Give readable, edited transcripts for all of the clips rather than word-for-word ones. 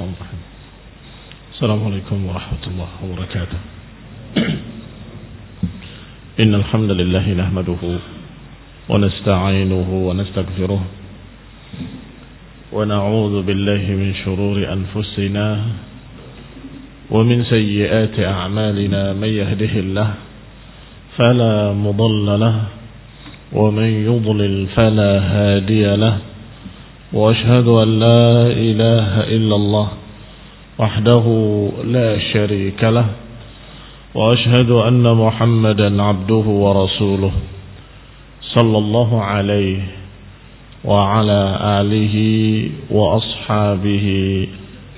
Bismillahirrahmanirrahim. Assalamualaikum warahmatullahi wabarakatuh. Innal hamdalillah nahmaduhu wa nasta'inuhu wa nastaghfiruh wa na'udzu billahi min shururi anfusina wa min sayyiati a'malina man yahdihillahu fala mudilla lahu wa man yudlil fala hadiya lahu. وأشهد أن لا إله إلا الله وحده لا شريك له وأشهد أن محمدا عبده ورسوله صلى الله عليه وعلى آله وأصحابه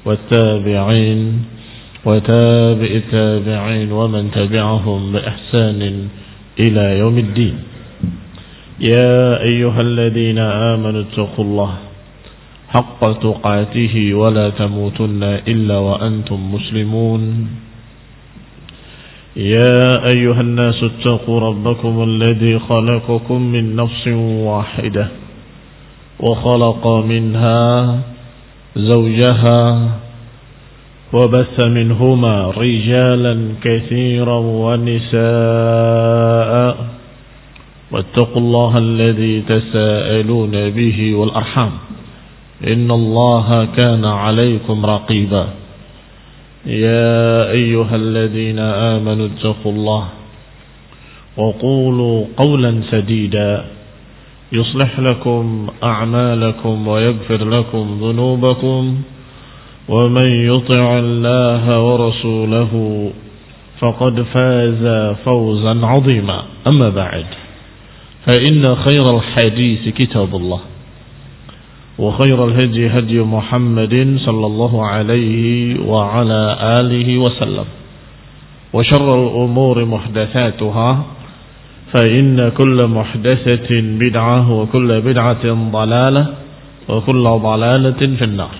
والتابعين وتابع التابعين ومن تبعهم بإحسان إلى يوم الدين. يا أيها الذين آمنوا اتقوا الله حق تقاته ولا تموتن إلا وأنتم مسلمون. يا أيها الناس اتقوا ربكم الذي خلقكم من نفس واحدة وخلق منها زوجها وبث منهما رجالا كثيرا ونساء واتقوا الله الذي تساءلون به والأرحام إن الله كان عليكم رقيبا. يا أيها الذين آمنوا اتقوا الله وقولوا قولا سديدا يصلح لكم أعمالكم ويغفر لكم ذنوبكم ومن يطع الله ورسوله فقد فاز فوزا عظيما. أما بعد فإن خير الحديث كتاب الله وخير الهدي هدي محمد صلى الله عليه وعلى آله وسلم وشر الأمور محدثاتها فإن كل محدثة بدعة وكل بدعة ضلالة وكل ضلالة في النار.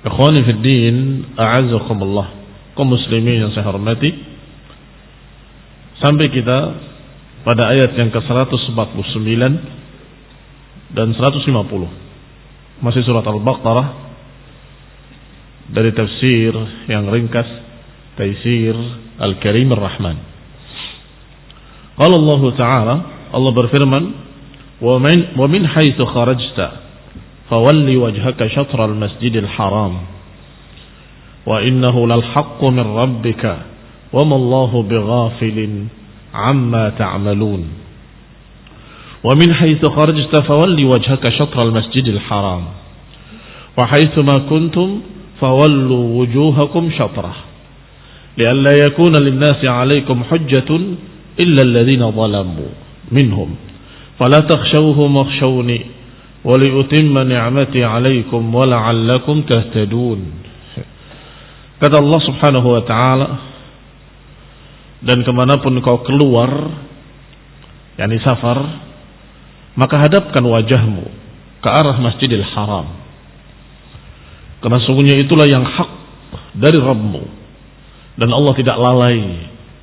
إخواني في الدين أعزكم الله. kaum muslimin yang saya hormati, sampai kita pada ayat yang ke-149 dan 150 masih surat Al-Baqarah dari tafsir yang ringkas Taisir Al-Karim Ar-Rahman. Qala Allah Ta'ala, Allah berfirman, wa min haitsu kharajta fawalli wajhaka syatral masjidil haram wa innahu lal haqqu min rabbika wa ma Allahu bighafilin amma ta'malun. ومن حيث خرجت فولي وجهك شطر المسجد الحرام وحيثما كنتم فولوا وجوهكم شطره لئلا يكون للناس عليكم حجة إلا الذين ظلموا منهم فلا تخشوهم واخشوني ولأتم نعمتي عليكم ولعلكم تهتدون. Kata Allah Subhanahu wa taala, dan kemanapun kau keluar, yakni safar, maka hadapkan wajahmu ke arah Masjidil Haram, karena sungguhnya itulah yang hak dari Rabbmu, dan Allah tidak lalai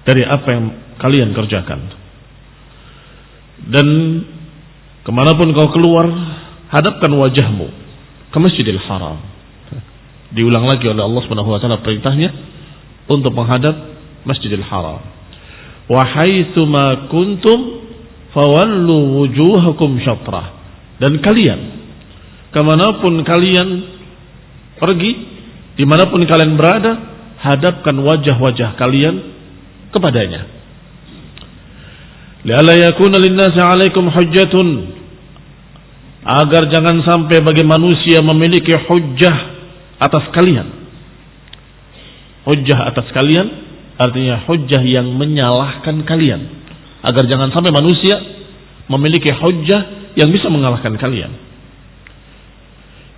dari apa yang kalian kerjakan. Dan kemanapun kau keluar, hadapkan wajahmu ke Masjidil Haram. Diulang lagi oleh Allah Subhanahu wa taala perintahnya untuk menghadap Masjidil Haram. Wa haitsu ma kuntum fawallu wujuhakum syatrah, dan kalian kemanapun kalian pergi, dimanapun kalian berada, hadapkan wajah-wajah kalian kepadanya. Li'alla yakuna linnasi 'alaikum hujjatun, agar jangan sampai bagi manusia memiliki hujjah atas kalian. Hujjah atas kalian artinya hujjah yang menyalahkan kalian, agar jangan sampai manusia memiliki hujjah yang bisa mengalahkan kalian.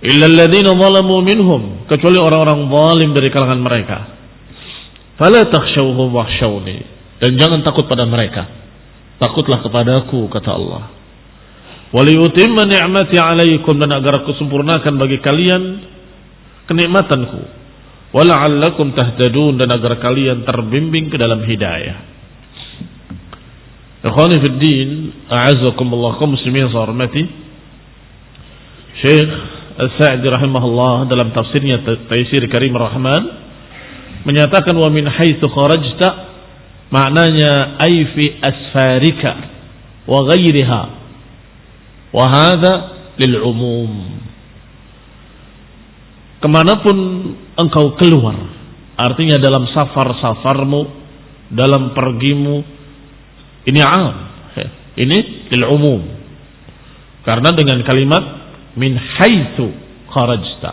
Illal ladzina zalamu minhum, kecuali orang-orang zalim dari kalangan mereka. Fala takhshawhum wakhshawni, dan jangan takut pada mereka, takutlah kepadaku, kata Allah. Waliyutimma ni'mati 'alaikum, dan agar aku sempurnakan bagi kalian kenikmatanku. Wala'allakum tahtadun, dan agar kalian terbimbing ke dalam hidayah. Ikhwani fiddin, a'azzakumullah, kaum muslimin yang saya hormati, Syekh As-Sa'di rahimahullah dalam tafsirnya Taisir Karim Rahman menyatakan wa min haitsu kharajta maknanya ay fi asfarika wa ghairiha wa hadha lil umum. Kemanapun engkau keluar, artinya dalam safar-safarmu, dalam pergimu, ini am, ini lil umum. Karena dengan kalimat min haitsu kharajta,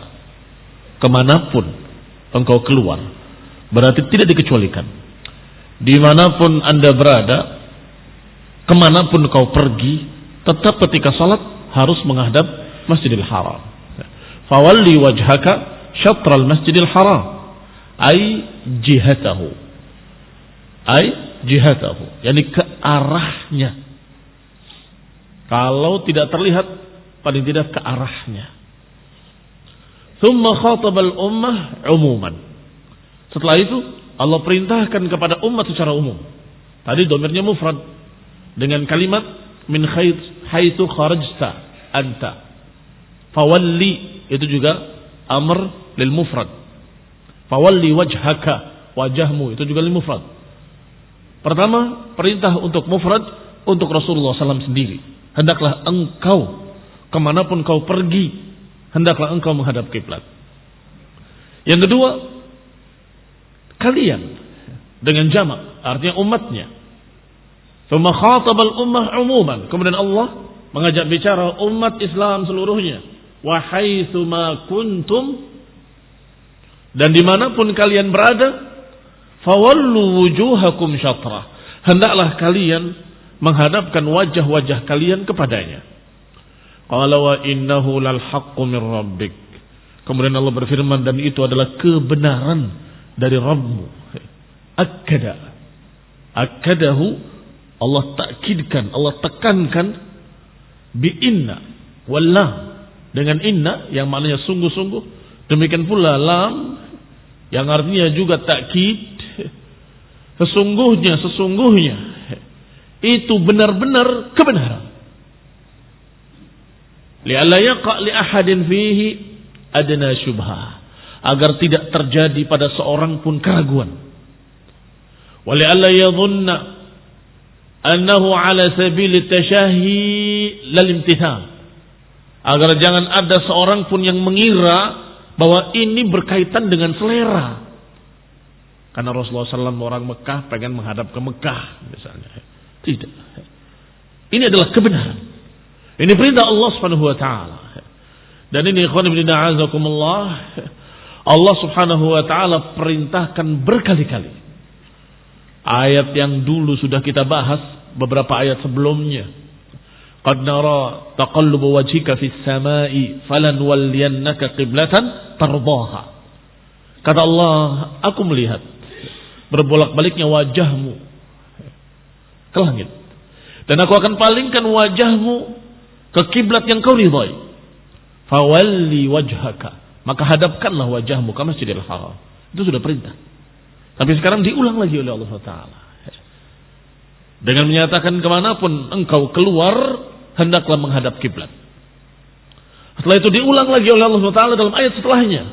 kemanapun engkau keluar, berarti tidak dikecualikan. Dimanapun anda berada, kemanapun kau pergi, tetap ketika salat harus menghadap Masjidil Haram. Fawalli wajhaka syatral Masjidil Haram, ay jihatahu, yani ke arahnya. Kalau tidak terlihat, paling tidak ke arahnya. Thumma khatabal ummah umuman. Setelah itu Allah perintahkan kepada umat secara umum. Tadi domirnya mufrad dengan kalimat min haitsu kharajta anta. Fawalli itu juga amr lil mufrad. Fawalli wajhaka, wajahmu itu juga lil mufrad. Pertama, perintah untuk mufrad untuk Rasulullah SAW sendiri. Hendaklah engkau kemanapun kau pergi, hendaklah engkau menghadap kiblat. Yang kedua, kalian dengan jamak, artinya umatnya. Tsumma khatabal ummah umuman. Kemudian Allah mengajak bicara umat Islam seluruhnya. Wa haitsu ma kuntum, dan dimanapun kalian berada, fawallu wujuhakum syatrah. Hendaklah kalian menghadapkan wajah-wajah kalian kepadanya. Qala wa innahu lal haqqu min rabbik. Kemudian Allah berfirman, dan itu adalah kebenaran dari Rabbmu. Akkadahu, Allah takkidkan, Allah tekankan bi inna wal lam, dengan inna yang maknanya sungguh-sungguh, demikian pula lam yang artinya juga takkid, sesungguhnya itu benar-benar kebenaran. Li'alla yaqa' li ahadin fihi adna syubhah, agar tidak terjadi pada seorang pun keraguan. Wa li'alla yadhunna annahu ala sabili tashahi lal imtithal, agar jangan ada seorang pun yang mengira bahwa ini berkaitan dengan selera. Karena Rasulullah SAW orang Mekah pengen menghadap ke Mekah misalnya. Tidak. Ini adalah kebenaran. Ini perintah Allah Subhanahu wa taala. Dan ini ikhwan fillah azakumullah, Allah Subhanahu wa taala perintahkan berkali-kali. Ayat yang dulu sudah kita bahas beberapa ayat sebelumnya. Qad nara taqallubu wajhika fis samai falanwalliyannaka qiblatan tardaha. Kata Allah, aku melihat berbolak-baliknya wajahmu ke langit, dan aku akan palingkan wajahmu ke kiblat yang kau ridhai. Fawalli wajhaka, maka hadapkanlah wajahmu ke Masjidil Haram. Itu sudah perintah. Tapi sekarang diulang lagi oleh Allah Taala dengan menyatakan kemanapun engkau keluar, hendaklah menghadap kiblat. Setelah itu diulang lagi oleh Allah Taala dalam ayat setelahnya,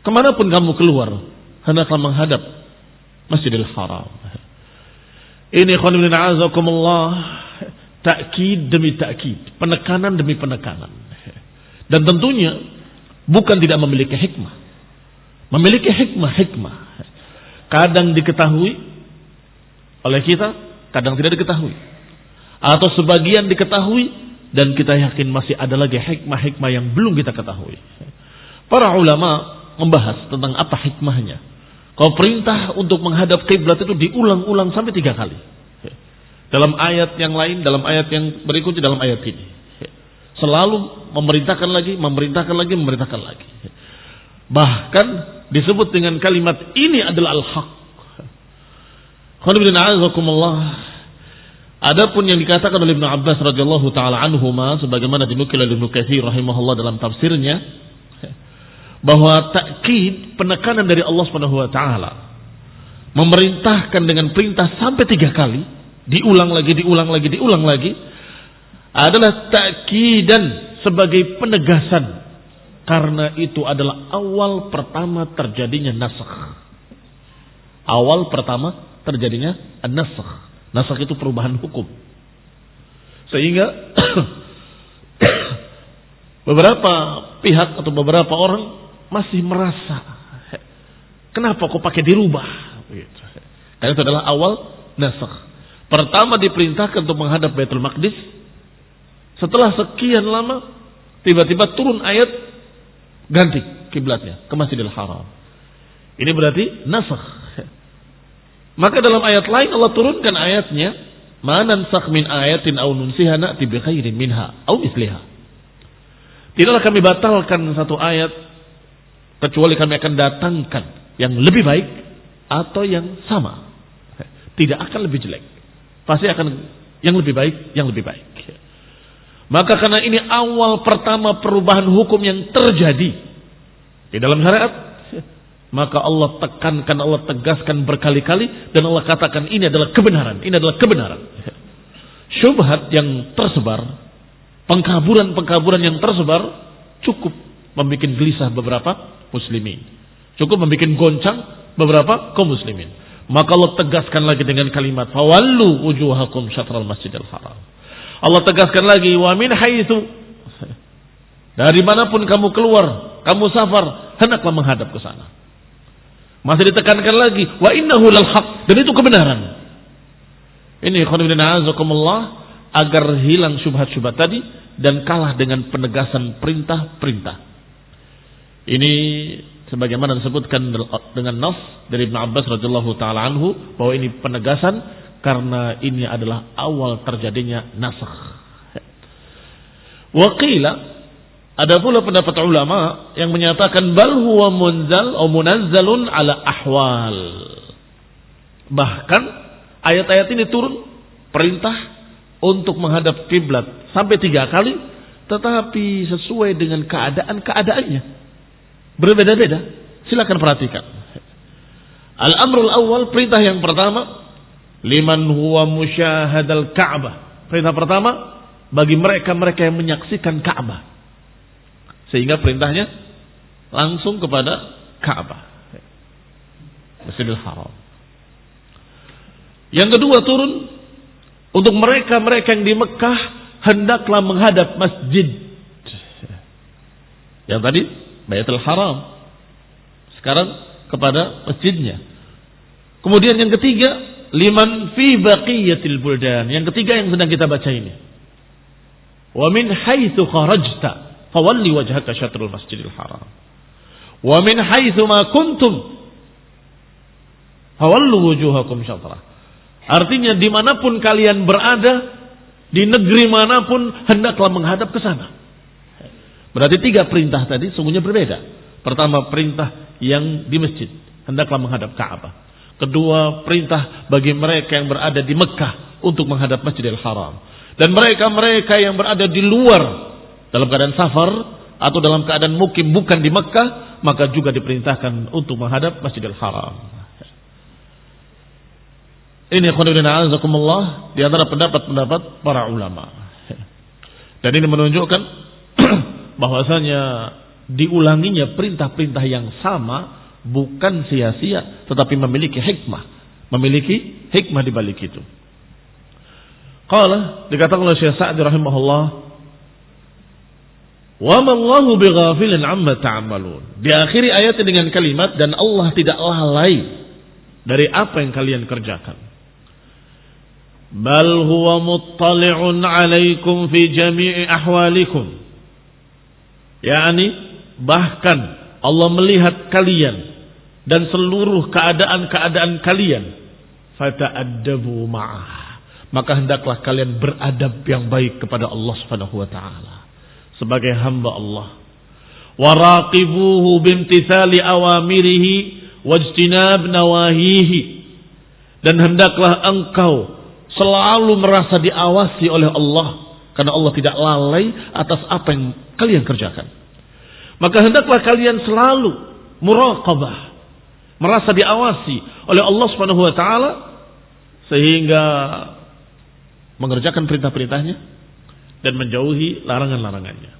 kemanapun kamu keluar, hendaklah menghadap Masjidil Haram. Ini khonibin a'azakumullah, takkid demi takkid, penekanan demi penekanan. Dan tentunya bukan tidak memiliki hikmah. Memiliki hikmah. Kadang diketahui oleh kita, kadang tidak diketahui. Atau sebagian diketahui dan kita yakin masih ada lagi hikmah-hikmah yang belum kita ketahui. Para ulama membahas tentang apa hikmahnya. Kalau perintah untuk menghadap kiblat itu diulang-ulang sampai 3 kali. Dalam ayat yang lain, dalam ayat yang berikutnya, dalam ayat ini. Selalu memerintahkan lagi. Bahkan disebut dengan kalimat ini adalah al-haq. Adapun yang dikatakan oleh Ibnu Abbas radhiyallahu taala anhuma, sebagaimana dinukil oleh Ibnu Katsir rahimahullah dalam tafsirnya, bahwa takkid, penekanan dari Allah Subhanahu wa taala, memerintahkan dengan perintah sampai 3 kali, diulang lagi, adalah takkidan, sebagai penegasan, karena itu adalah awal pertama terjadinya nasakh. Awal pertama terjadinya an-nasakh. Nasakh itu perubahan hukum. Sehingga beberapa pihak atau beberapa orang masih merasa, kenapa kok pakai dirubah? Karena itu adalah awal nasakh. Pertama diperintahkan untuk menghadap Baitul Maqdis. Setelah sekian lama, tiba-tiba turun ayat ganti kiblatnya ke Masjidil Haram. Ini berarti nasakh. Maka dalam ayat lain Allah turunkan ayatnya, "Ma nansakh min ayatin aw nunsiha na'ti bi khairin minha aw misliha." Tidaklah kami batalkan satu ayat kecuali kami akan datangkan yang lebih baik atau yang sama. Tidak akan lebih jelek. Pasti akan yang lebih baik, yang lebih baik. Maka karena ini awal pertama perubahan hukum yang terjadi di dalam syariat, maka Allah tekankan, Allah tegaskan berkali-kali, dan Allah katakan ini adalah kebenaran, ini adalah kebenaran. Syubhat yang tersebar, pengkaburan-pengkaburan yang tersebar cukup membuat gelisah beberapa muslimin, cukup membuat goncang beberapa kaum muslimin. Maka Allah tegaskan lagi dengan kalimat fawallu wujuhakum syatral masjidil haram. Allah tegaskan lagi wa min haitsu, dari manapun kamu keluar, kamu safar, hendaklah menghadap ke sana. Masih ditekankan lagi wa innahu lal haq, dan itu kebenaran. Ini khonibina azakumullah, agar hilang syubhat-syubhat tadi dan kalah dengan penegasan perintah-perintah. Ini sebagaimana disebutkan dengan nas dari Ibnu Abbas radhiyallahu taala anhu, bahwa ini penegasan karena ini adalah awal terjadinya nasakh. Wa qila, ada pula pendapat ulama yang menyatakan bal huwa munzal atau munazzalun ala ahwal. Bahkan ayat-ayat ini turun perintah untuk menghadap kiblat sampai 3 kali, tetapi sesuai dengan keadaan-keadaannya. Berbeda-beda. Silakan perhatikan. Al-amrul awal, perintah yang pertama, liman huwa musyahadal Ka'bah. Perintah pertama bagi mereka-mereka yang menyaksikan Ka'bah. Sehingga perintahnya langsung kepada Ka'bah, Masjidil Haram. Yang kedua turun untuk mereka-mereka yang di Mekah, hendaklah menghadap masjid. Yang tadi Baitul Haram, sekarang kepada masjidnya. Kemudian yang ketiga, liman fi baqiyatil buldan. Yang ketiga yang sedang kita baca ini. Wa min haitsu kharajta fawalli wajhaka syatrul masjidil haram. Wa min haitsu ma kuntum fawallu wujuhakum syatrah. Artinya dimanapun kalian berada, di negeri manapun, hendaklah menghadap ke sana. Berarti 3 perintah tadi sungguhnya berbeda. Pertama, perintah yang di masjid, hendaklah menghadap Ka'bah. Kedua, perintah bagi mereka yang berada di Mekah untuk menghadap Masjidil Haram. Dan mereka-mereka yang berada di luar dalam keadaan safar atau dalam keadaan mukim bukan di Mekah, maka juga diperintahkan untuk menghadap Masjidil Haram. Ini khonibina azakumullah di antara pendapat-pendapat para ulama. Dan ini menunjukkan bahwasanya diulanginya perintah-perintah yang sama bukan sia-sia, tetapi memiliki hikmah, memiliki hikmah di balik itu. Qala, dikatakan oleh Syekh Sa'di rahimahullah, wa ma Allahu bighafilin amma ta'malun. Diakhiri ayatnya dengan kalimat, dan Allah tidak lalai dari apa yang kalian kerjakan. Bal huwa muttali'un 'alaikum fi jami'i ahwalikum. yakni bahkan Allah melihat kalian dan seluruh keadaan-keadaan kalian. Fata'addabu ma'ah, maka hendaklah kalian beradab yang baik kepada Allah Subhanahu wa taala sebagai hamba Allah. Waraqibuhu bimtithali awamirihi wajtinab nawahihi, dan hendaklah engkau selalu merasa diawasi oleh Allah, karena Allah tidak lalai atas apa yang kalian kerjakan. Maka hendaklah kalian selalu muraqabah, merasa diawasi oleh Allah Subhanahu wa taala, sehingga mengerjakan perintah-perintahnya dan menjauhi larangan-larangannya.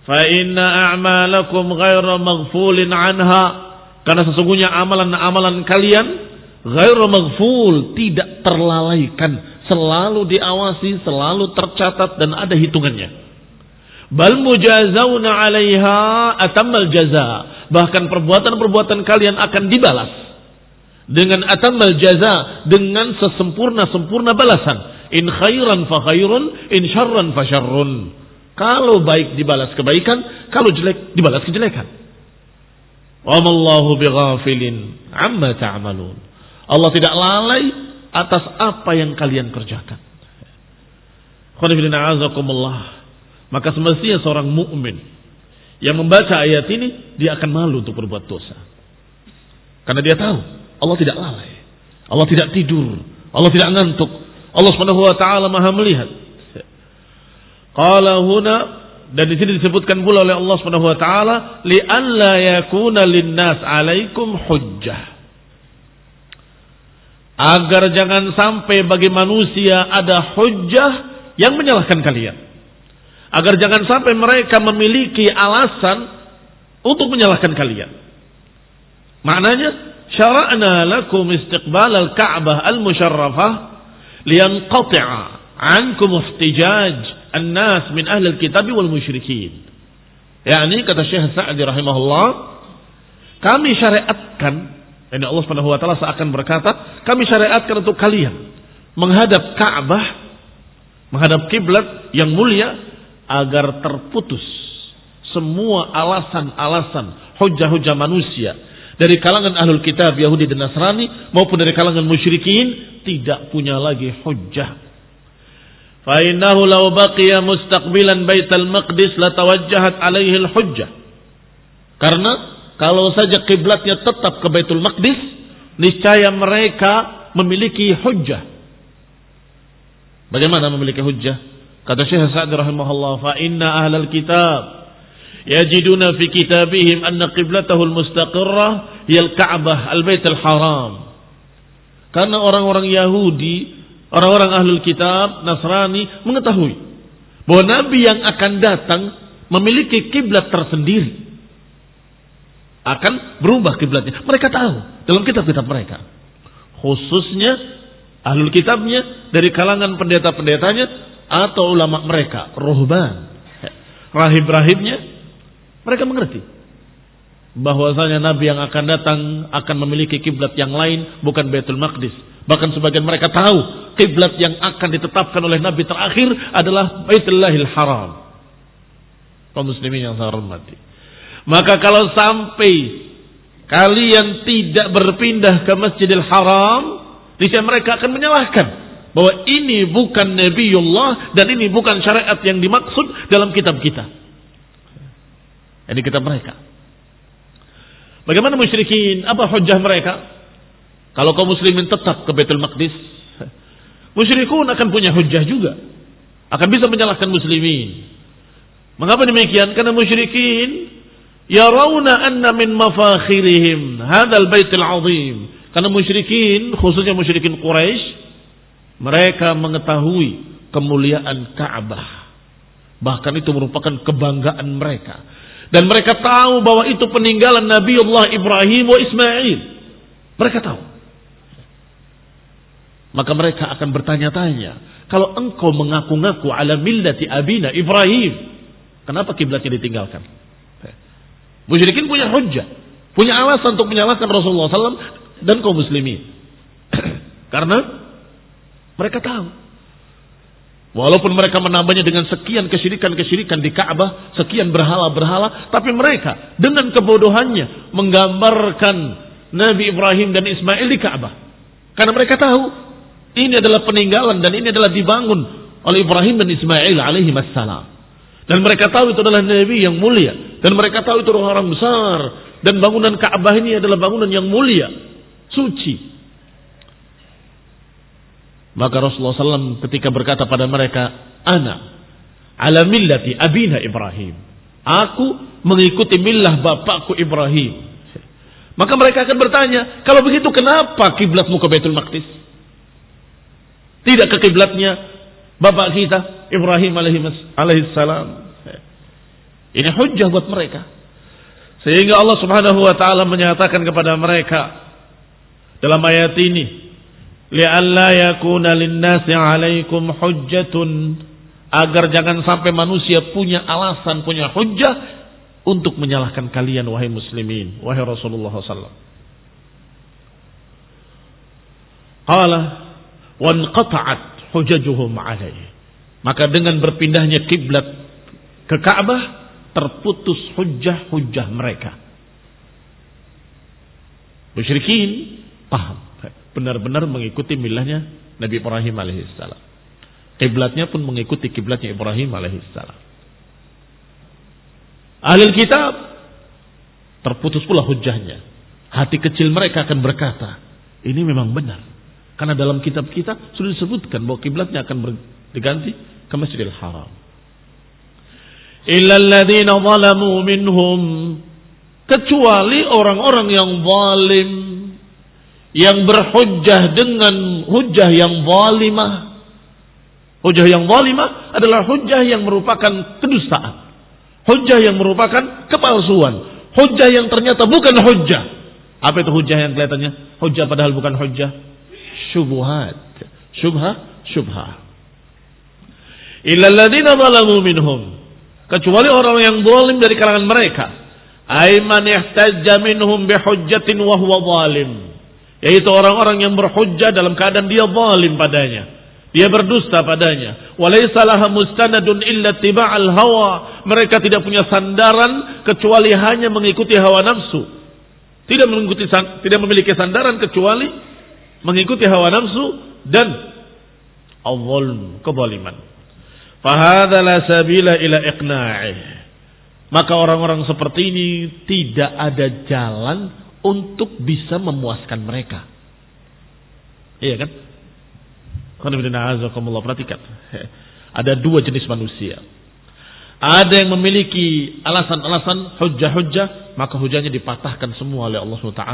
Fa inna a'malakum ghairu maghfulin anha. Karena sesungguhnya amalan-amalan kalian ghairu maghful, tidak terlalaikan, selalu diawasi, selalu tercatat dan ada hitungannya. Bal mujazawna 'alaiha atammal jaza. Bahkan perbuatan-perbuatan kalian akan dibalas dengan atammal jaza, dengan sesempurna-sempurna balasan. In khairan fa khairun, in syarran fa syarrun. Kalau baik dibalas kebaikan, kalau jelek dibalas kejelekan. Wa mallahu bighafilin amma ta'malun. Allah tidak lalai atas apa yang kalian kerjakan. Khonifilina azakumullah. Maka semestinya seorang mukmin yang membaca ayat ini, dia akan malu untuk berbuat dosa. Karena dia tahu Allah tidak lalai, Allah tidak tidur, Allah tidak ngantuk. Allah Subhanahu wa taala Maha melihat. Qala huna, dan di sini disebutkan pula oleh Allah Subhanahu wa taala, li alla yakuna linnas 'alaikum hujjah. Agar jangan sampai bagi manusia ada hujjah yang menyalahkan kalian. Agar jangan sampai mereka memiliki alasan untuk menyalahkan kalian. Maknanya, syara'na lakum istiqbal al-Ka'bah al-musharrafah liyanqati'a ankum ihtijaj an-nas min ahli al-kitab wal musyrikin. Yani kata Syekh Sa'di rahimahullah, kami syariatkan, ini Allah Subhanahu wa taala seakan berkata, kami syariatkan untuk kalian menghadap Ka'bah, menghadap kiblat yang mulia, agar terputus semua alasan-alasan, hujah-hujah manusia dari kalangan ahlul kitab Yahudi dan Nasrani maupun dari kalangan musyrikin, tidak punya lagi hujah. Fa innahu law baqiya mustaqbilan Baitul Maqdis latawajjahat alaihi al-hujjah. Karena kalau saja kiblatnya tetap ke Baitul Maqdis, niscaya mereka memiliki hujjah. Bagaimana memiliki hujjah? Kata Syekh Sa'di rahimahullah, fa inna ahlal kitab yajiduna fi kitabihim anna qiblatahu al-mustaqirrah hiya al-Ka'bah al-Bait al-Haram. Karena orang-orang Yahudi, orang-orang ahlul kitab Nasrani mengetahui bahwa nabi yang akan datang memiliki kiblat tersendiri, akan berubah kiblatnya. Mereka tahu dalam kitab-kitab mereka. Khususnya ahlul kitabnya dari kalangan pendeta-pendetanya atau ulama mereka, ruhban, rahib-rahibnya, mereka mengerti bahwasanya nabi yang akan datang akan memiliki kiblat yang lain, bukan Baitul Maqdis. Bahkan sebagian mereka tahu kiblat yang akan ditetapkan oleh nabi terakhir adalah Baitullahil Haram. Kaum muslimin yang saya hormati, maka kalau sampai kalian tidak berpindah ke Masjidil Haram, niscaya mereka akan menyalahkan bahwa ini bukan Nabiullah dan ini bukan syariat yang dimaksud dalam kitab kita. Ini kitab mereka. Bagaimana musyrikin? Apa hujjah mereka? Kalau kaum muslimin tetap ke Baitul Maqdis, musyrikun akan punya hujjah juga, akan bisa menyalahkan muslimin. Mengapa demikian? Karena musyrikin yarawna anna min mafakhirihim hadzal baitul azim. Karena musyrikin, khususnya musyrikin Quraisy, mereka mengetahui kemuliaan Ka'bah. Bahkan itu merupakan kebanggaan mereka. Dan mereka tahu bahwa itu peninggalan Nabiullah Ibrahim wa Ismail. Mereka tahu. Maka mereka akan bertanya-tanya, kalau engkau mengaku-ngaku ala millati abina Ibrahim, kenapa kiblatnya ditinggalkan? Musyrikin punya hujjah, punya alasan untuk menyalahkan Rasulullah SAW dan kaum muslimin. Karena mereka tahu, walaupun mereka menambahnya dengan sekian kesyirikan-kesyirikan di Ka'bah, sekian berhala-berhala, tapi mereka dengan kebodohannya menggambarkan Nabi Ibrahim dan Ismail di Ka'bah. Karena mereka tahu ini adalah peninggalan dan ini adalah dibangun oleh Ibrahim dan Ismail alaihi wassalam. Dan mereka tahu itu adalah Nabi yang mulia, dan mereka tahu itu orang-orang besar, dan bangunan Ka'bah ini adalah bangunan yang mulia, suci. Maka Rasulullah SAW ketika berkata pada mereka, ana ala millati abina Ibrahim, aku mengikuti millah bapakku Ibrahim. Maka mereka akan bertanya, kalau begitu kenapa kiblatmu ke Baitul Maqdis, tidak ke kiblatnya bapak kita Ibrahim alaihissalam? Ini hujjah buat mereka. Sehingga Allah Subhanahu wa taala menyatakan kepada mereka dalam ayat ini, li'alla yakuna lin-nasi 'alaikum hujjatun, agar jangan sampai manusia punya alasan, punya hujjah untuk menyalahkan kalian wahai muslimin, wahai Rasulullah sallallahu. Qala wanqata'at hujajuhum 'alaihi. Maka dengan berpindahnya kiblat ke Ka'bah terputus hujjah-hujjah mereka. Musyrikin paham, benar-benar mengikuti milahnya Nabi Ibrahim alaihissalam. Kiblatnya pun mengikuti kiblatnya Ibrahim alaihissalam. Ahlul kitab terputus pula hujjahnya. Hati kecil mereka akan berkata, ini memang benar. Karena dalam kitab kita sudah disebutkan bahwa kiblatnya akan diganti ke Masjidil Haram. Illal ladzina zalamu minhum, kecuali orang-orang yang zalim, yang berhujjah dengan hujjah yang zalimah. Hujjah yang zalimah adalah hujjah yang merupakan kedustaan, hujjah yang merupakan kepalsuan, hujjah yang ternyata bukan hujjah. Apa itu hujjah yang kelihatannya hujjah padahal bukan hujjah? Syubhat, syubhah. Illal ladzina zalamu minhum, kecuali orang yang zalim dari kalangan mereka. Ay man ihtajja minhum bihujjatin wa huwa zalim, yaitu orang-orang yang berhujjah dalam keadaan dia zalim padanya, dia berdusta padanya. Walaysa laha mustanadun illa tiba'al hawa, mereka tidak punya sandaran kecuali hanya mengikuti hawa nafsu. Tidak memiliki sandaran kecuali mengikuti hawa nafsu dan al-zulm, kezaliman. Fahadha la sabila ila iqna'ih. Maka orang-orang seperti ini tidak ada jalan untuk bisa memuaskan mereka. Iya kan? Perhatikan. Ada dua jenis manusia. Ada yang memiliki alasan-alasan, hujjah-hujjah, maka hujjahnya dipatahkan semua oleh Allah SWT.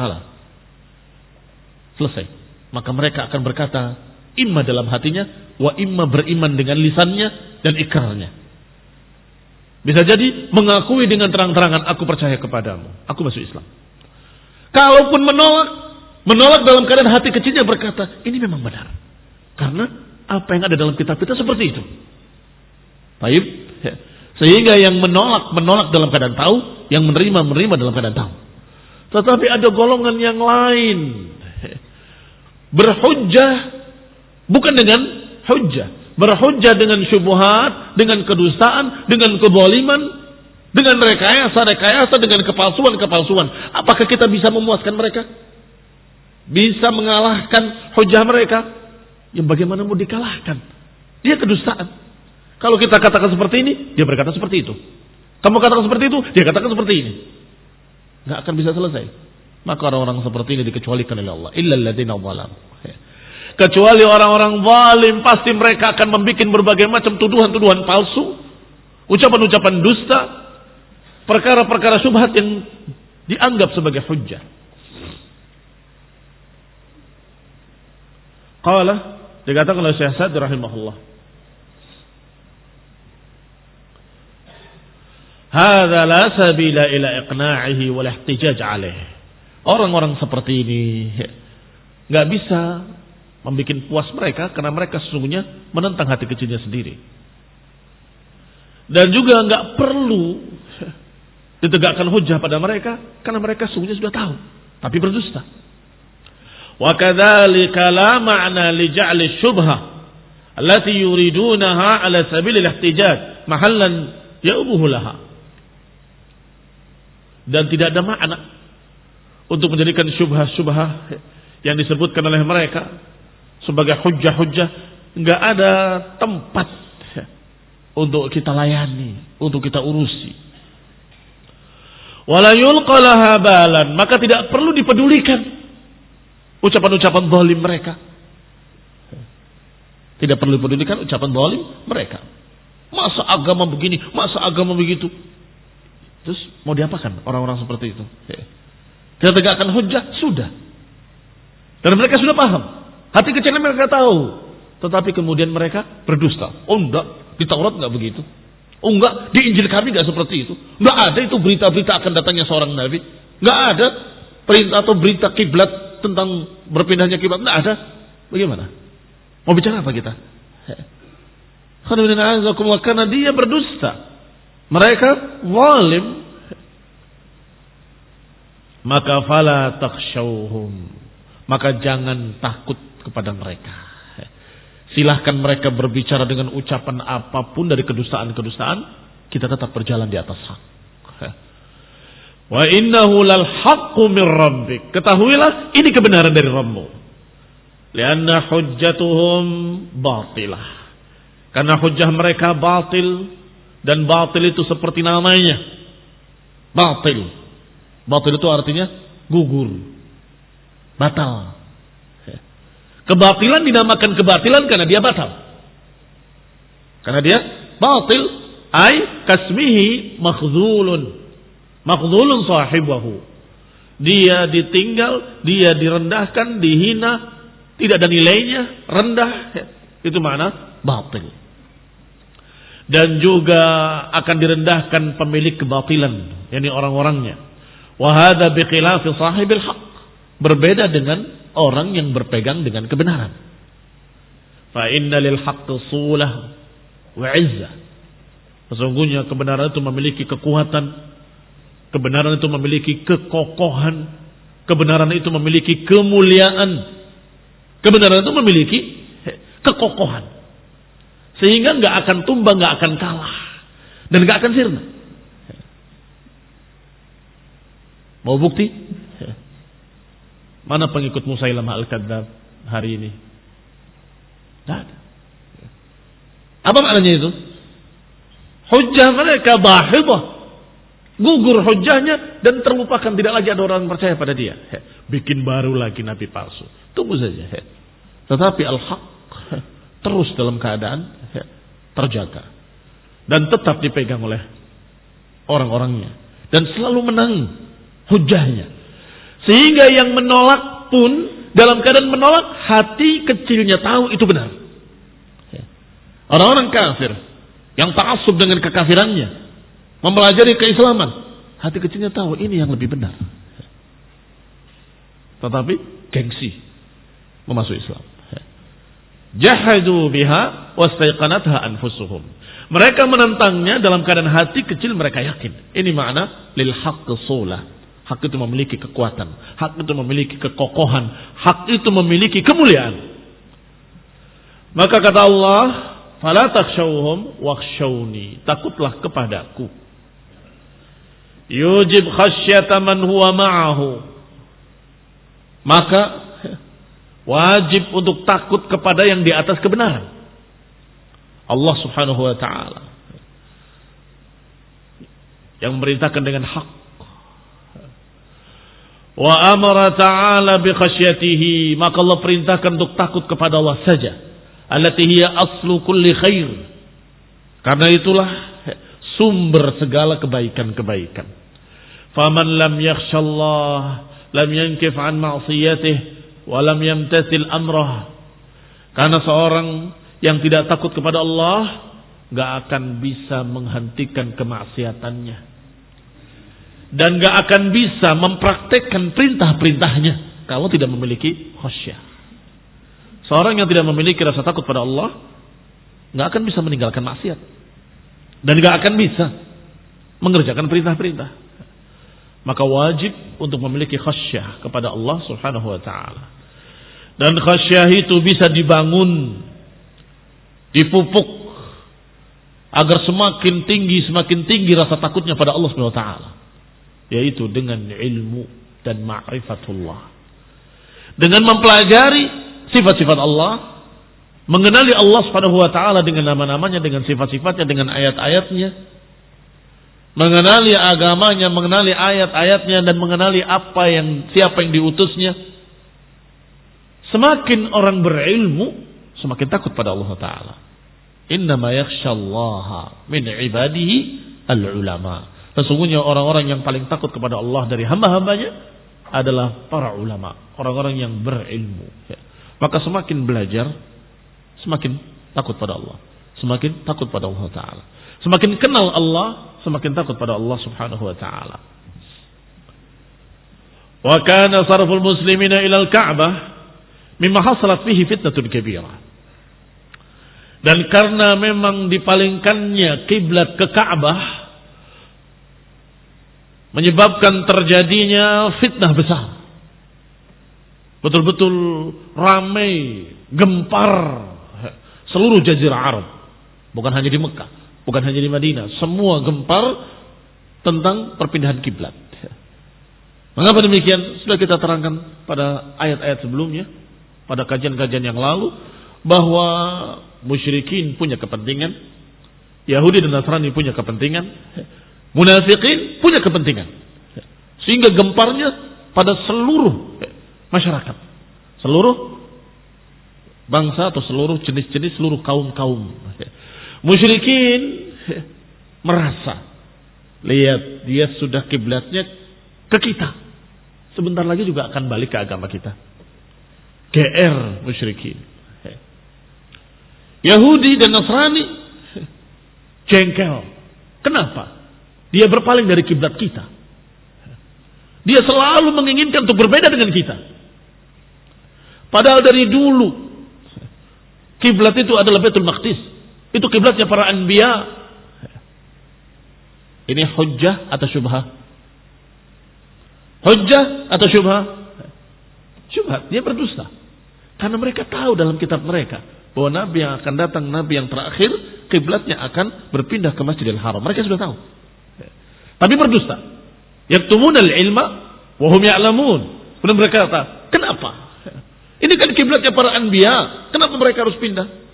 Selesai. Maka mereka akan berkata, imma dalam hatinya, wa imma beriman dengan lisannya dan ikrarnya. Bisa jadi mengakui dengan terang-terangan, aku percaya kepadamu, aku masuk Islam. Kalaupun menolak dalam keadaan hati kecilnya berkata, ini memang benar. Karena apa yang ada dalam kitab kita seperti itu. Baik. Sehingga yang menolak dalam keadaan tahu, yang menerima dalam keadaan tahu. Tetapi ada golongan yang lain, berhujjah bukan dengan hujjah, berhujjah dengan syubhat, dengan kedustaan, dengan kezaliman, dengan rekayasa, dengan kepalsuan. Apakah kita bisa memuaskan mereka? Bisa mengalahkan hujjah mereka? Yang bagaimana mau dikalahkan? Dia kedustaan. Kalau kita katakan seperti ini, dia berkata seperti itu. Kamu katakan seperti itu, dia katakan seperti ini. Nggak akan bisa selesai. Maka orang-orang seperti ini dikecualikan oleh Allah. Illal ladzina zalamu. Kecuali orang-orang zalim, pasti mereka akan membuat berbagai macam tuduhan-tuduhan palsu, ucapan-ucapan dusta, perkara-perkara syubhat yang dianggap sebagai hujjah. Qala, dikatakan oleh Syekh Sa'di rahimahullah, hadza la sabila ila iqna'ihi wal ihtijaj 'alaihi. Orang-orang seperti ini enggak bisa membuat puas mereka karena mereka sesungguhnya menentang hati kecilnya sendiri. Dan juga enggak perlu ditegakkan hujjah pada mereka karena mereka sesungguhnya sudah tahu tapi berdusta. Wa kadzalika la ma'na li ja'li syubhah allati yuridunaha 'ala sabilil ihtijaj mahallan ya'buhu laha. Dan tidak ada makna untuk menjadikan syubhah-syubhah yang disebutkan oleh mereka sebagai hujjah-hujjah. Enggak ada tempat untuk kita layani, untuk kita urusi. Wala yulqa laha balan, maka tidak perlu dipedulikan ucapan-ucapan zalim mereka. Tidak perlu dipedulikan ucapan zalim mereka. Masa agama begini, masa agama begitu. Terus mau diapakan orang-orang seperti itu? Kita tegakkan hujjah, sudah. Dan mereka sudah paham. Hati kecilnya mereka tahu. Tetapi kemudian mereka berdusta. Oh enggak, di Taurat enggak begitu. Oh enggak, di Injil kami enggak seperti itu. Enggak ada itu berita-berita akan datangnya seorang nabi. Enggak ada perintah atau berita kiblat tentang berpindahnya kiblat. Enggak ada. Bagaimana? Mau bicara apa kita? Karena dia berdusta. Mereka zalim. Maka fala takhshawhum. Maka jangan takut kepada mereka. Silahkan mereka berbicara dengan ucapan apapun dari kedustaan-kedustaan. Kita tetap berjalan di atas hak. Wa innahu lal haqqu min rabbik. Ketahuilah ini kebenaran dari Rabbmu. Lianna hujjatuhum batilah. Karena hujjah mereka batil. Dan batil itu seperti namanya. Batil. Batil itu artinya gugur. Batal. Kebatilan dinamakan kebatilan karena dia batal. Karena dia batil. Ay kasmihi makhzulun. Makhzulun sahibahu. Dia ditinggal, dia direndahkan, dihina, tidak ada nilainya, rendah. Itu makna batil. Dan juga akan direndahkan pemilik kebatilan, yakni orang-orangnya. Wa hadza bi khilafi sahibil haqq. Berbeda dengan orang yang berpegang dengan kebenaran. Fa inna lil haqqi sulah wa 'izzah. Sesungguhnya kebenaran itu memiliki kekuatan, kebenaran itu memiliki kekokohan, kebenaran itu memiliki kemuliaan, kebenaran itu memiliki kekokohan. Sehingga nggak akan tumbang, nggak akan kalah, dan nggak akan sirna. Mau bukti? Mana pengikut Musailamah Al-Kadzdzab hari ini? Tidak ada. Apa maknanya itu? Hujjah mereka bahidah, gugur hujjahnya dan terlupakan, tidak lagi ada orang percaya pada dia. Bikin baru lagi nabi palsu. Tunggu saja. Tetapi al-haq terus dalam keadaan terjaga dan tetap dipegang oleh orang-orangnya dan selalu menang hujjahnya, sehingga yang menolak pun dalam keadaan menolak hati kecilnya tahu itu benar. Orang-orang kafir yang ta'assub dengan kekafirannya, mempelajari keislaman, hati kecilnya tahu ini yang lebih benar, tetapi gengsi memasuki Islam. Jahadu biha wastaiqanatha anfusuhum. Mereka menentangnya dalam keadaan hati kecil mereka yakin. Ini makna lil haqqi sulah. Hak itu memiliki kekuatan, hak itu memiliki kekokohan, hak itu memiliki kemuliaan. Maka kata Allah, fala takhshawhum wakhshawni. Takutlah kepadaku. Yujib khasyata man huwa ma'ahu. Maka wajib untuk takut kepada yang di atas kebenaran. Allah Subhanahu wa ta'ala yang memerintahkan dengan hak. Wa amara ta'ala bi khasyatihi. Maka Allah perintahkan untuk takut kepada Allah saja. Allati hiya aslu kulli khair. Karena itulah sumber segala kebaikan-kebaikan. Faman lam yakhshallah lam yankif an ma'siyatihi walam yamtasil amrah. Karena seorang yang tidak takut kepada Allah gak akan bisa menghentikan kemaksiatannya dan gak akan bisa mempraktekkan perintah-perintahnya kalau tidak memiliki khasyah. Seorang yang tidak memiliki rasa takut pada Allah gak akan bisa meninggalkan maksiat dan gak akan bisa mengerjakan perintah-perintah. Maka wajib untuk memiliki khasyah kepada Allah Subhanahu wa ta'ala. Dan khasyah itu bisa dibangun, dipupuk agar semakin tinggi rasa takutnya pada Allah Subhanahu wa ta'ala, yaitu dengan ilmu dan ma'rifatullah. Dengan mempelajari sifat-sifat Allah, mengenali Allah Subhanahu wa ta'ala dengan nama-namanya, dengan sifat-sifatnya, dengan ayat-ayatnya, mengenali agamanya, mengenali ayat-ayatnya, dan mengenali siapa yang diutusnya. Semakin orang berilmu, semakin takut pada Allah Ta'ala. Innama yakhshallaha min ibadihi al-ulama. Sesungguhnya orang-orang yang paling takut kepada Allah dari hamba-hambanya adalah para ulama, orang-orang yang berilmu. Maka semakin belajar, semakin takut pada Allah, semakin takut pada Allah Ta'ala. Semakin kenal Allah, semakin takut pada Allah Subhanahu wa taala. Wa kana sarful muslimina ila al-Ka'bah mimma hasalat fihi fitnatun kabirah. Dan karena memang dipalingkannya kiblat ke Ka'bah menyebabkan terjadinya fitnah besar. Betul-betul ramai, gempar seluruh jazirah Arab. Bukan hanya di Mekah, bukan hanya di Madinah, semua gempar tentang perpindahan kiblat. Mengapa demikian? Sudah kita terangkan pada ayat-ayat sebelumnya, pada kajian-kajian yang lalu, bahwa musyrikin punya kepentingan, Yahudi dan Nasrani punya kepentingan, munafikin punya kepentingan, sehingga gemparnya pada seluruh masyarakat, seluruh bangsa atau seluruh jenis-jenis, seluruh kaum-kaum. Musyrikin merasa, lihat dia sudah kiblatnya ke kita, sebentar lagi juga akan balik ke agama kita. GR musyrikin. Yahudi dan Nasrani jengkel. Kenapa? Dia berpaling dari kiblat kita. Dia selalu menginginkan untuk berbeda dengan kita. Padahal dari dulu kiblat itu adalah Baitul Maqdis. Itu kiblatnya para anbiya. Ini hujjah atau syubhah? Hujjah atau syubhah? Syubhat. Dia berdusta. Karena mereka tahu dalam kitab mereka bahwa Nabi yang akan datang, Nabi yang terakhir, kiblatnya akan berpindah ke Masjidil Haram. Mereka sudah tahu. Tapi berdusta. Yaktumunal ilma wa hum ya'lamun. Kemudian mereka kata, kenapa? Ini kan kiblatnya para anbiya. Kenapa mereka harus pindah?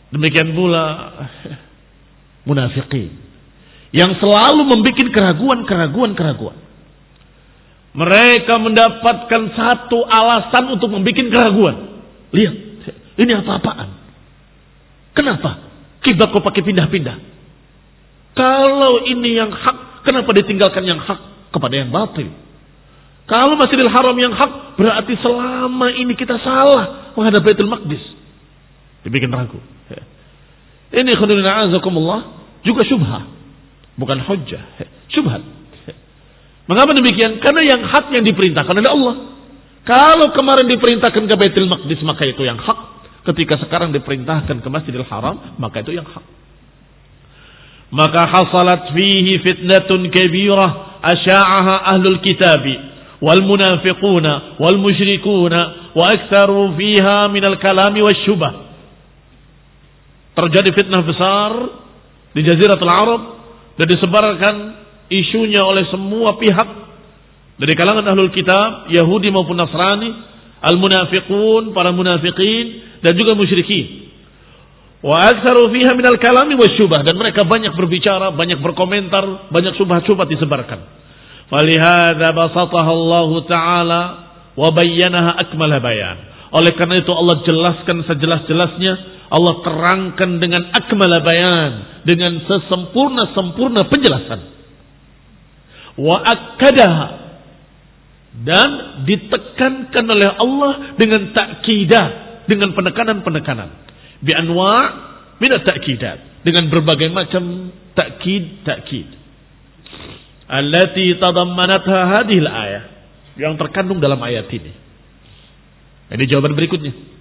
Demikian pula munafiqin yang selalu membuat keraguan. Mereka mendapatkan satu alasan untuk membuat keraguan. Lihat, ini apa-apaan? Kenapa? Kiblat kok pakai pindah-pindah? Kalau ini yang hak, kenapa ditinggalkan yang hak kepada yang batil? Kalau Masjidil Haram yang hak, berarti selama ini kita salah menghadap Baitul Maqdis. Dibikin ragu. Ini khudulina azakumullah juga syubhah, bukan hujjah, syubhat. Mengapa demikian? Karena yang hak yang diperintahkan oleh Allah. Kalau kemarin diperintahkan ke Baitul Maqdis, maka itu yang hak. Ketika sekarang diperintahkan ke Masjidil Haram, maka itu yang hak. Maka hasalat fihi fitnatun kabirah asya'aha ahlul kitabi wal munafiquna wal musyrikuna wa aktsaru fiha minal kalami wasyubah. Terjadi fitnah besar di Jaziratul Arab dan disebarkan isunya oleh semua pihak dari kalangan ahlul kitab, Yahudi maupun Nasrani, al-munafiqun, para munafiqin, dan juga musyrikin. Wa aktsaru fiha minal kalami wasyubah, dan mereka banyak berbicara, banyak berkomentar, banyak syubhat-syubhat disebarkan. Falihadza basataha Allah taala wa bayyanaha akmala bayan. Oleh karena itu Allah jelaskan sejelas-jelasnya, Allah terangkan dengan akmala bayan, dengan sesempurna-sempurna penjelasan. Wa akkadaha, dan ditekankan oleh Allah dengan ta'kidat, dengan penekanan-penekanan, bi anwa' min at-ta'kidat, dengan berbagai macam ta'kid allati tadammanatha hadhihi al-ayah, yang terkandung dalam ayat ini. Ini jawaban berikutnya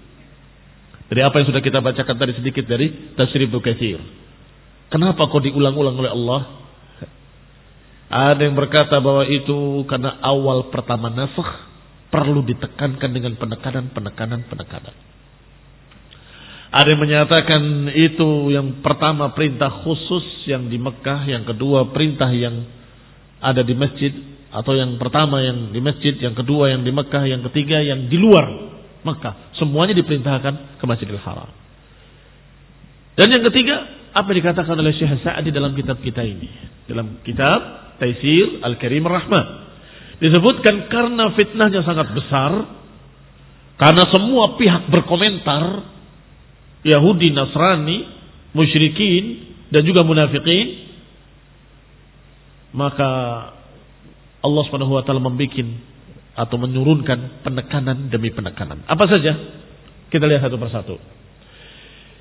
dari apa yang sudah kita bacakan tadi sedikit dari Tafsir Ibnu Katsir. Kenapa kok diulang-ulang oleh Allah? Ada yang berkata bahwa itu karena awal pertama nasakh perlu ditekankan dengan penekanan. Ada yang menyatakan itu yang pertama perintah khusus yang di Mekah, yang kedua perintah yang ada di masjid, atau yang pertama yang di masjid, yang kedua yang di Mekah, yang ketiga yang di luar Mekah. Semuanya diperintahkan ke Masjidil Haram. Dan yang ketiga, apa yang dikatakan oleh Syekh Sa'di dalam kitab kita ini, dalam kitab Taisir Al-Karim Ar-Rahman, disebutkan karena fitnahnya sangat besar, karena semua pihak berkomentar, Yahudi, Nasrani, musyrikin, dan juga munafikin, maka Allah Subhanahu wa taala membuat atau menurunkan penekanan demi penekanan. Apa saja? Kita lihat satu persatu.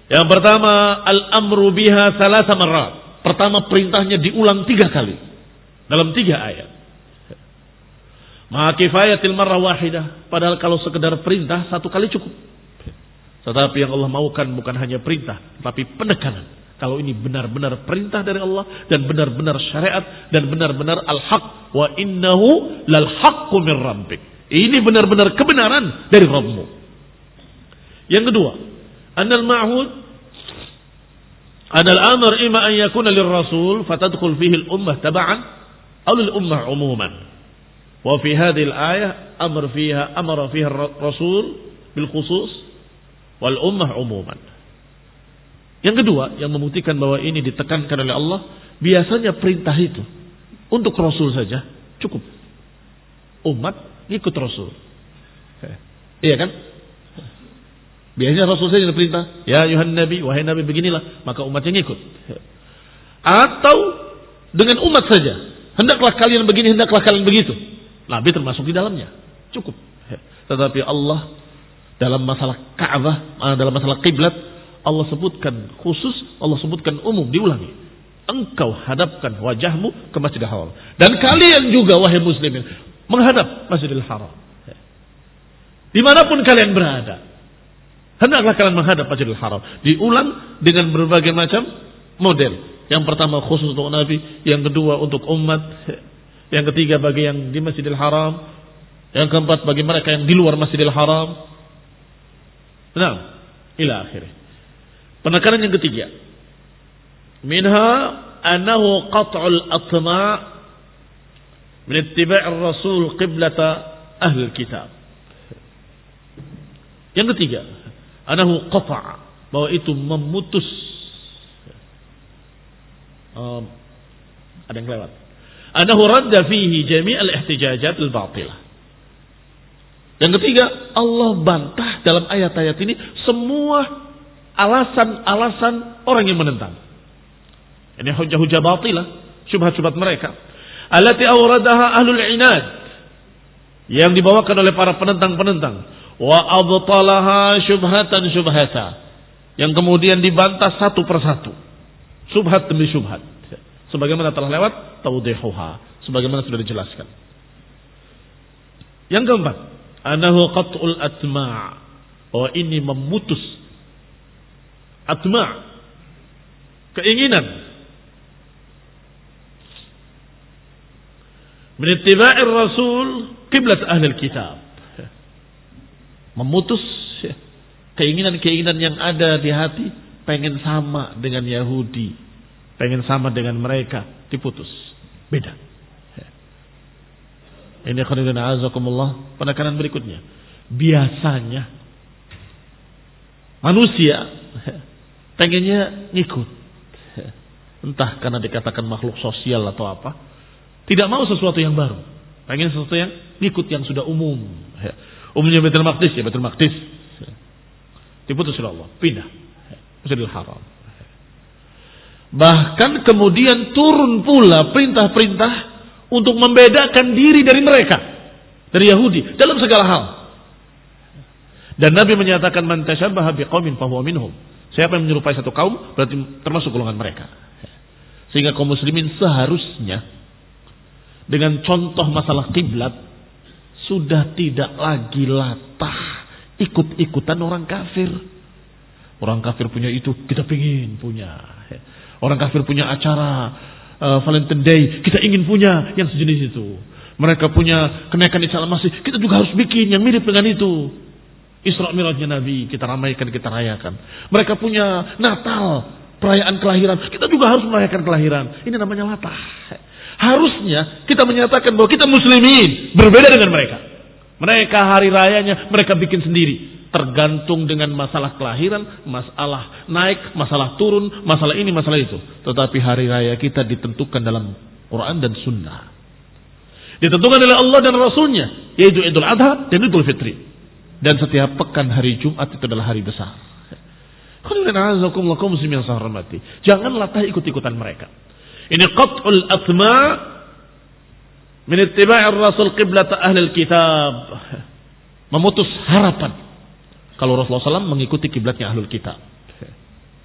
Yang pertama, al-amru biha salasa marrat. Pertama perintahnya diulang 3 kali dalam 3 ayat. Ma kifayatil marrah wahidah. Padahal kalau sekedar perintah 1 kali cukup. Tetapi yang Allah maukan bukan hanya perintah, tapi penekanan. Kalau ini benar-benar perintah dari Allah dan benar-benar syariat dan benar-benar al-haq, wa innahu lal haqqu min rabbik. Ini benar-benar kebenaran dari Rabbmu. Yang kedua, annal ma'hud anal amr imma an yakuna lirrasul fatadkhul fihi al-ummah tab'an aw lil-ummah umuman. Wa fi hadhihi al-ayah amara fiha ar-rasul bil khusus wal ummah umuman. Yang kedua, yang membuktikan bahwa ini ditekankan oleh Allah, biasanya perintah itu untuk Rasul saja cukup. Umat ikut Rasul. Iya kan? Biasanya Rasul saja yang perintah, ya ayuhan nabi, wahai nabi beginilah, maka umatnya ngikut. Atau dengan umat saja, hendaklah kalian begini, hendaklah kalian begitu. Nabi termasuk di dalamnya, cukup. Tetapi Allah dalam masalah Ka'bah, dalam masalah kiblat, Allah sebutkan khusus, Allah sebutkan umum, diulangi. Engkau hadapkan wajahmu ke Masjidil Haram. Dan kalian juga wahai muslimin menghadap Masjidil Haram. Dimanapun kalian berada, hendaklah kalian menghadap Masjidil Haram. Diulang dengan berbagai macam model. Yang pertama khusus untuk Nabi, yang kedua untuk umat, yang ketiga bagi yang di Masjidil Haram, yang keempat bagi mereka yang di luar Masjidil Haram. Nah, ila akhirnya. Penekanan yang ketiga, minha annahu qat'ul atma' min ittiba' ar-rasul qiblata ahli kitab. Yang ketiga, annahu qata', bahwa itu memutus. Ada yang lewat. Annahu radda fihi jami' al-ihtijajat al-batilah. Yang ketiga, Allah bantah dalam ayat-ayat ini semua alasan-alasan orang yang menentang. Ini hujah-hujah batilah, syubhat-syubhat mereka. Allati awradaha ahlul inad, yang dibawakan oleh para penentang-penentang. Wa abtalaha syubhatan syubhata, yang kemudian dibantah satu persatu, syubhat demi syubhat. Sebagaimana telah lewat tawdihuha, sebagaimana sudah dijelaskan. Yang keempat, anahu qat'ul atma', bahwa ini memutus atma', keinginan, min ittiba'ir rasul qiblat ahli kitab, memutus keinginan-keinginan yang ada di hati, pengen sama dengan Yahudi, pengen sama dengan mereka, diputus, beda. Ini khairan azakumullah. Penekanan berikutnya, biasanya manusia pengennya ngikut, entah karena dikatakan makhluk sosial atau apa, tidak mau sesuatu yang baru, pengen sesuatu yang ngikut yang sudah umum. Umumnya Baitul Maqdis, ya Baitul Maqdis, diputus oleh Allah, pindah Masjidil Haram. Bahkan kemudian turun pula perintah-perintah untuk membedakan diri dari mereka, dari Yahudi dalam segala hal. Dan Nabi menyatakan, man tashabbaha biqaumin fahuwa minhum. Siapa yang menyerupai satu kaum berarti termasuk golongan mereka. Sehingga kaum muslimin seharusnya dengan contoh masalah kiblat sudah tidak lagi latah ikut-ikutan orang kafir. Orang kafir punya itu, kita pengen punya. Orang kafir punya acara Valentine Day, kita ingin punya yang sejenis itu. Mereka punya kenaikan Isa al-Masih, kita juga harus bikin yang mirip dengan itu. Isra Mi'rajnya Nabi, kita ramaikan, kita rayakan. Mereka punya Natal, perayaan kelahiran, kita juga harus merayakan kelahiran. Ini namanya latah. Harusnya kita menyatakan bahwa kita muslimin, berbeda dengan mereka. Mereka hari rayanya mereka bikin sendiri, tergantung dengan masalah kelahiran, masalah naik, masalah turun, masalah ini, masalah itu. Tetapi hari raya kita ditentukan dalam Quran dan Sunnah, ditentukan oleh Allah dan Rasulnya, yaitu Idul Adha dan Idul Fitri. Dan setiap pekan hari Jumat itu adalah hari besar. Jangan latah ikut-ikutan mereka. Ini qat'ul atma' min ittiba'ir rasul qiblat ahli kitab, memutus harapan kalau Rasulullah SAW mengikuti kiblatnya ahlul kitab.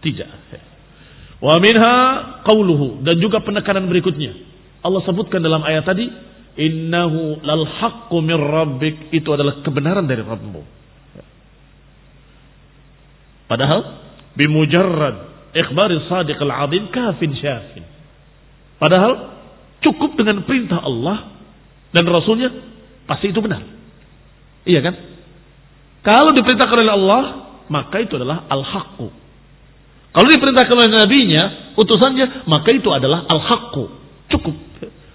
Tidak. Wa minha qauluhu, dan juga penekanan berikutnya. Allah sebutkan dalam ayat tadi, innahu lal haqqu min rabbik, itu adalah kebenaran dari Rabbmu. Padahal bimujarrad ikhbari sadiq al-azim kafin syafin. Padahal cukup dengan perintah Allah dan Rasulnya pasti itu benar. Iya kan? Kalau diperintahkan oleh Allah, maka itu adalah al-haqqu. Kalau diperintahkan oleh nabinya, utusannya, maka itu adalah al-haqqu. Cukup.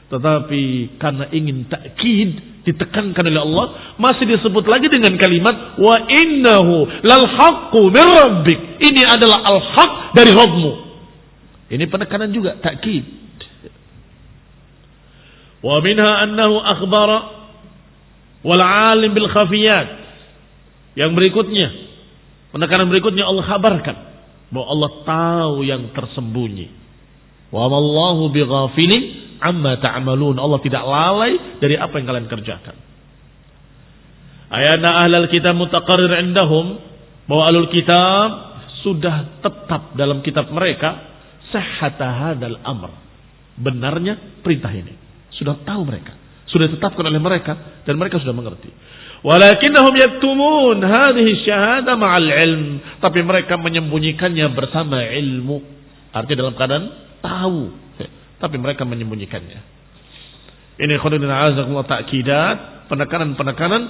Tetapi karena ingin takkid, ditekankan oleh Allah, masih disebut lagi dengan kalimat wa innahu lal haqqu min rabbik. Ini adalah al-haq dari Rabbmu. Ini penekanan juga, takkid. Wa minha annahu akhbara wal alim bil khafiyat. Yang berikutnya, penekanan berikutnya Allah kabarkan bahwa Allah tahu yang tersembunyi. Wa mallahu bighafilin amma ta'malun. Allah tidak lalai dari apa yang kalian kerjakan. Ayana ahlul kitab mutaqarrir indahum, bahwa ahlul kitab sudah tetap dalam kitab mereka sihhata hadzal amr. Benarnya perintah ini. Sudah tahu mereka, sudah ditetapkan oleh mereka dan mereka sudah mengerti. Walakinnahum yaktumun hadhihi syahada ma'al ilm, tapi mereka menyembunyikannya bersama ilmu. Artinya dalam keadaan tahu, tapi mereka menyembunyikannya. Ini khudina azakumullah ta'kidat, penekanan-penekanan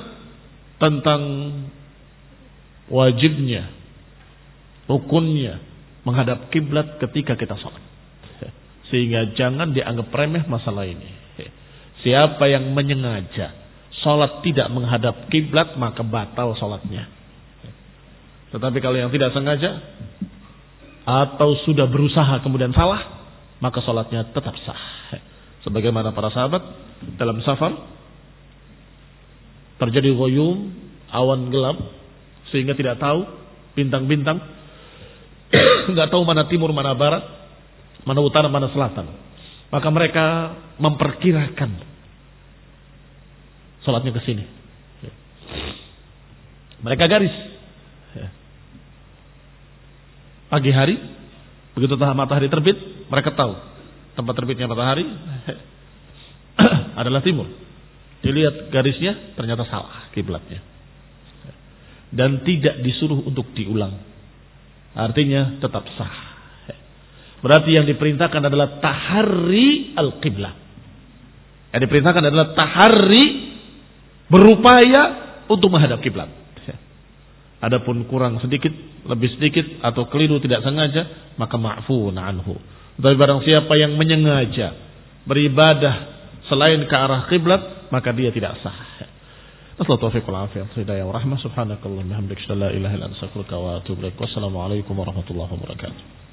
tentang wajibnya, rukunnya menghadap kiblat ketika kita salat. Sehingga jangan dianggap remeh masalah ini. Siapa yang menyengaja salat tidak menghadap kiblat, maka batal salatnya. Tetapi kalau yang tidak sengaja atau sudah berusaha kemudian salah, maka salatnya tetap sah. Sebagaimana para sahabat dalam safar, terjadi ghuyum, awan gelap, sehingga tidak tahu bintang-bintang, nggak tahu mana timur, mana barat, mana utara, mana selatan. Maka mereka memperkirakan salatnya ke sini. Mereka garis. Pagi hari, begitu matahari terbit, mereka tahu tempat terbitnya matahari adalah timur. Dilihat garisnya, ternyata salah kiblatnya. Dan tidak disuruh untuk diulang. Artinya tetap sah. Berarti yang diperintahkan adalah tahari al-qiblah. Yang diperintahkan adalah tahari, berupaya untuk menghadap kiblat. Adapun kurang sedikit, lebih sedikit atau keliru tidak sengaja, maka ma'fun anhu. Tapi barang siapa yang menyengaja beribadah selain ke arah kiblat, maka dia tidak sah. Assalamualaikum warahmatullahi wabarakatuh. Subhanakallahumma wa bihamdika, la ilaha illa anta, astaghfiruka wa atubu ilaik. Wassalamualaikum warahmatullahi wabarakatuh.